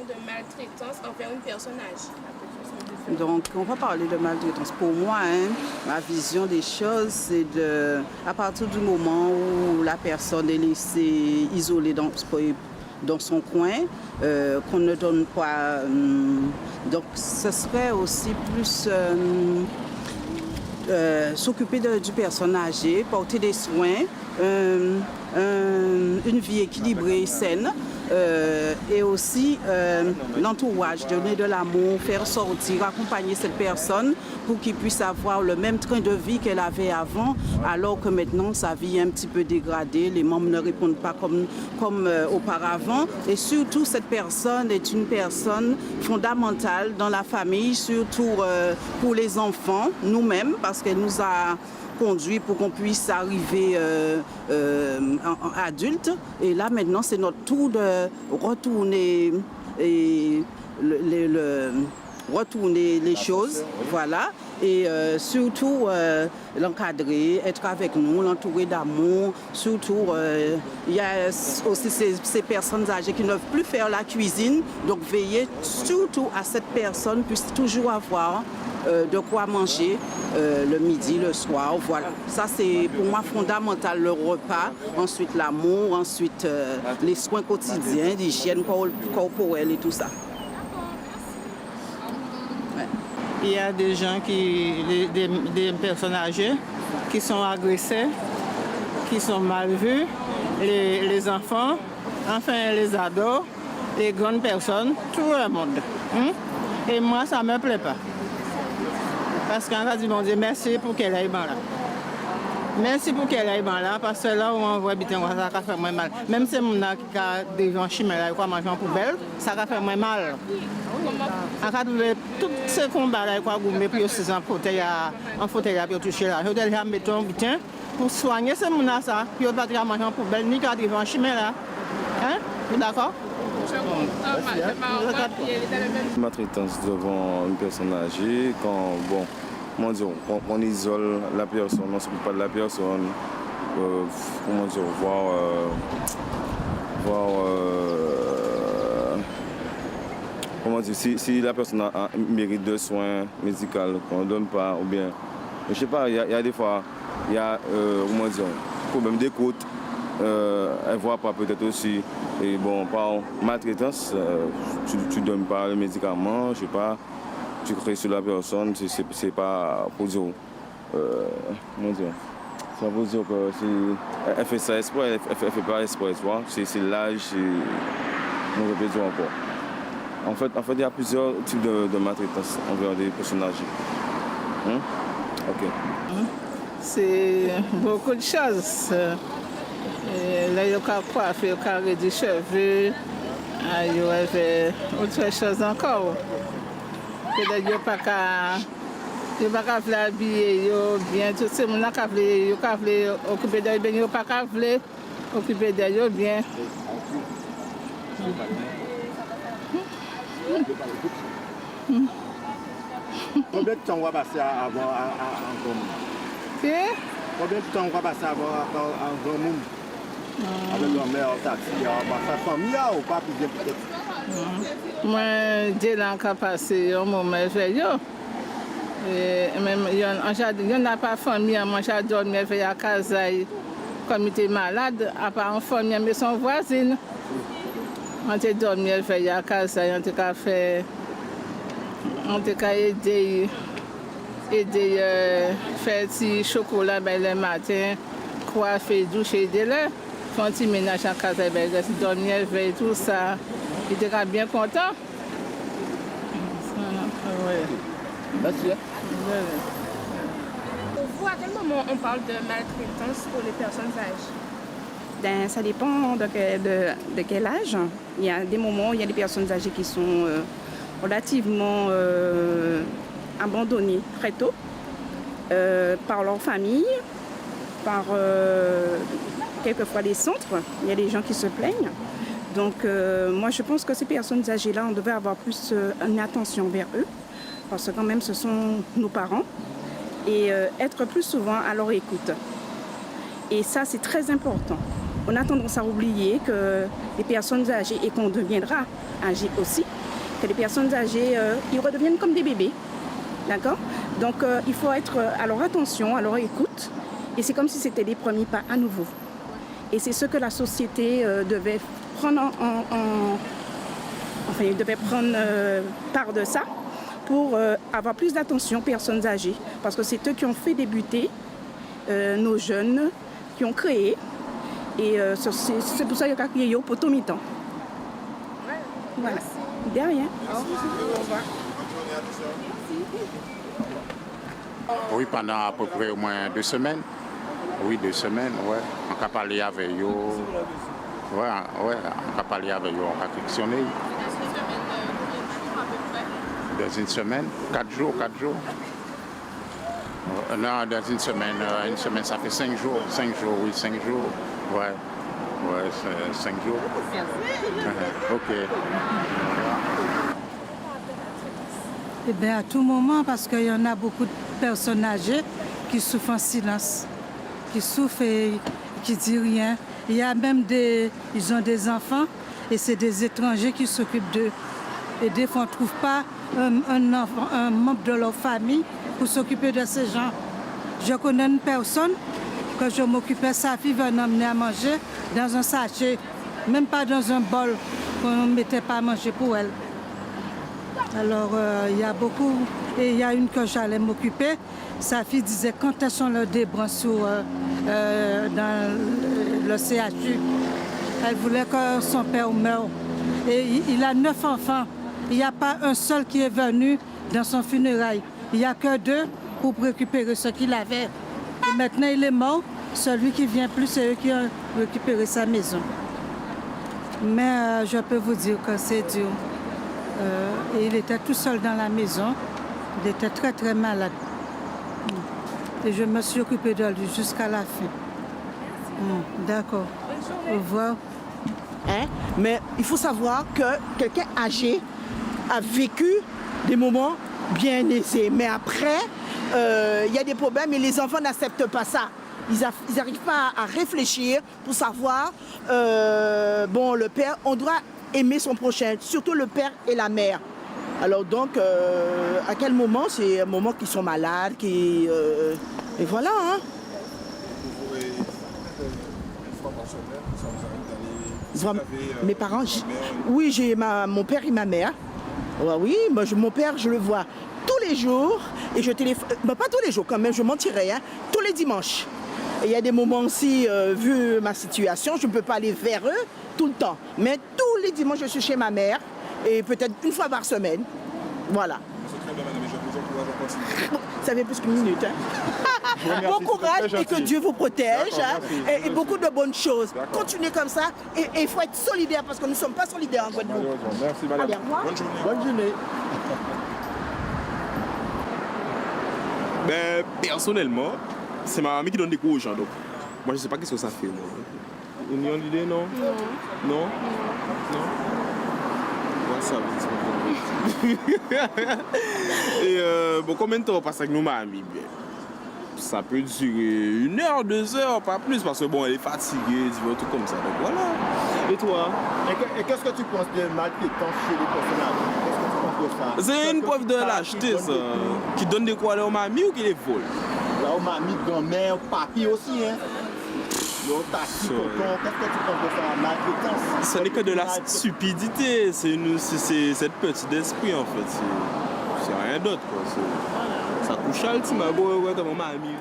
de maltraitance envers une personne âgée? Donc, on va parler de maltraitance. Pour moi, ma vision des choses, c'est à partir du moment où la personne est laissée isolée dans son coin, qu'on ne donne pas... donc, ce serait aussi plus s'occuper du personne âgé, porter des soins, une vie équilibrée et saine. Et aussi l'entourage, donner de l'amour, faire sortir, accompagner cette personne pour qu'il puisse avoir le même train de vie qu'elle avait avant, alors que maintenant sa vie est un petit peu dégradée, les membres ne répondent pas comme auparavant. Et surtout, cette personne est une personne fondamentale dans la famille, surtout pour les enfants, nous-mêmes, parce qu'elle nous a conduit pour qu'on puisse arriver adulte. Et là, maintenant, c'est notre tour de retourner retourner les choses, voilà, et surtout l'encadrer, être avec nous, l'entourer d'amour. Surtout, il y a aussi ces personnes âgées qui ne peuvent plus faire la cuisine, donc veiller surtout à cette personne puisse toujours avoir de quoi manger le midi, le soir, voilà. Ça, c'est pour moi fondamental, le repas, ensuite l'amour, ensuite les soins quotidiens, l'hygiène corporelle et tout ça. Il y a des gens des personnes âgées qui sont agressées, qui sont mal vues, les enfants, enfin les ados, les grandes personnes, tout le monde. Et moi, ça ne me plaît pas. Parce qu'en fait, mon Dieu, merci pour qu'elle aille là. Merci pour qu'elle aille là, parce que là où on voit bien, ça fait moins mal. Même si on a des gens chimères là, quoi manger en poubelle, ça fait moins mal. En fait, tout ce combat là, quoi, vous mettez aussi en fauteuil pour toucher là. Je dois dire, mettons bien pour soigner ces gens là, puis on ne va pas manger en poubelle, ni qu'à des gens chimères là. Hein? Vous d'accord? Maltraitance devant une personne âgée, quand on isole la personne, on ne s'occupe pas de la personne, si la personne a un mérite de soins médicaux qu'on ne donne pas, ou bien, je ne sais pas, il y a des fois, il y a problème d'écoute. Elle voit pas peut-être aussi, et bon, par maltraitance, tu ne donnes pas le médicament, je sais pas, tu crées sur la personne, c'est pas pour dire, ça veut dire que elle fait ça espoir, elle fait pas espoir, c'est l'âge, on peut dire encore. En fait, il y a plusieurs types de maltraitance envers des personnes âgées. Ok. C'est beaucoup de choses. Là, il y a coiffé, il y a des cheveux, il y a autre chose encore. Il n'y a pas qu'à l'habiller bien, tout ce monde qui veut occuper d'elle bien, il n'y a pas qu'à occuper d'elle bien. Combien de temps on va passer à avoir un grand monde? Combien de temps on va passer à avoir un grand monde? Avec la mère, sa famille ou pas plus peut-être? Moi, j'ai encore passé un moment veilleux. Même il y n'a pas de famille, moi j'ai dormi à la casa comme il était malade, à part en famille, mais son voisine. On a dormi à la casa, on a aidé faire petit chocolat le matin, coiffer, doucher, aider là. Font un petit ménage en casa, dormir, veiller, tout ça. Il était bien content. Merci. Pour vous, à quel moment on parle de maltraitance pour les personnes âgées? Ça dépend de quel âge. Il y a des moments où il y a des personnes âgées qui sont relativement abandonnées très tôt par leur famille, par quelquefois les centres. Il y a des gens qui se plaignent. Donc moi je pense que ces personnes âgées-là, on devait avoir plus une attention vers eux, parce que quand même ce sont nos parents, et être plus souvent à leur écoute. Et ça c'est très important. On a tendance à oublier que les personnes âgées, et qu'on deviendra âgées aussi, que les personnes âgées, ils redeviennent comme des bébés. D'accord? Donc il faut être à leur attention, à leur écoute. Et c'est comme si c'était les premiers pas à nouveau. Et c'est ce que la société devait prendre Enfin, il devait prendre part de ça pour avoir plus d'attention aux personnes âgées. Parce que c'est eux qui ont fait débuter nos jeunes, qui ont créé. Et c'est pour ça qu'il y a créé au potomitan. Voilà. De rien. Au revoir. Oui, pendant à peu près au moins 2 semaines. Oui, 2 semaines, ouais. On a parlé avec eux. Ouais, on a parlé avec eux, on a réflexionné. Dans une semaine, 4 jours. Non, dans une semaine, ça fait 5 jours. 5 jours, oui, 5 jours. Ouais, 5 jours. Ok. Eh bien, à tout moment, parce qu'il y en a beaucoup de personnes âgées qui souffrent en silence, qui souffrent et qui ne disent rien. Il y a même ils ont des enfants et c'est des étrangers qui s'occupent d'eux. Et des fois, on ne trouve pas un membre de leur famille pour s'occuper de ces gens. Je connais une personne que je m'occupais, sa fille venait emmener à manger dans un sachet, même pas dans un bol qu'on ne mettait pas à manger pour elle. Alors, il y a beaucoup, et il y a une que j'allais m'occuper. Sa fille disait quand elles sont le débranche dans le CHU. Elle voulait que son père meure. Et il a 9 enfants. Il n'y a pas un seul qui est venu dans son funérail. Il n'y a que 2 pour récupérer ce qu'il avait. Et maintenant, il est mort. Celui qui vient plus, c'est eux qui ont récupéré sa maison. Mais je peux vous dire que c'est dur. Et il était tout seul dans la maison. Il était très très malade. Et je me suis occupée de lui jusqu'à la fin. D'accord. Au revoir. Mais il faut savoir que quelqu'un âgé a vécu des moments bien aisés. Mais après, il y a des problèmes et les enfants n'acceptent pas ça. Ils n'arrivent pas à réfléchir pour savoir, le père, on doit aimer son prochain, surtout le père et la mère. Alors donc, à quel moment? C'est un moment qu'ils sont malades, et voilà. Hein. Mes parents, oui, j'ai mon père et ma mère. Oui, mon père, je le vois tous les jours et je téléphone, pas tous les jours quand même, je mentirais, tous les dimanches. Et il y a des moments aussi, vu ma situation, je ne peux pas aller vers eux tout le temps. Mais tous les dimanches, je suis chez ma mère et peut-être une fois par semaine. Voilà. Ça fait plus qu'une minute. Bon courage et que Dieu vous protège et beaucoup de bonnes choses. Continuez comme ça et il faut être solidaire parce que nous ne sommes pas solidaires en Guadeloupe. Merci madame. Allez, au revoir. Bonne journée. Bonne journée. Ben, personnellement, c'est ma mamie qui donne des cours aux gens. Donc, moi, je ne sais pas qu'est-ce que ça fait. Une idée, non? Non. Non? Ça et combien de temps on passe avec nos mamies? Ça peut durer 1 heure, 2 heures, pas plus, parce que elle est fatiguée, tout comme ça. Donc voilà. Et toi? Et qu'est-ce que tu penses de maltraitance chez les personnes? Qu'est-ce que tu penses de ça? C'est une preuve de lâcheté, ça. Qui donne des quoi aux mamies ou qui les vole? Là, aux mamies, grand-mère, papy aussi, hein? Qu'est-ce que tu penses de ça, maltraitance? Ce n'est que de la stupidité, c'est cette petite d'esprit en fait, c'est rien d'autre quoi. Ça couche à l'ultime, ouais, comme ma mamie.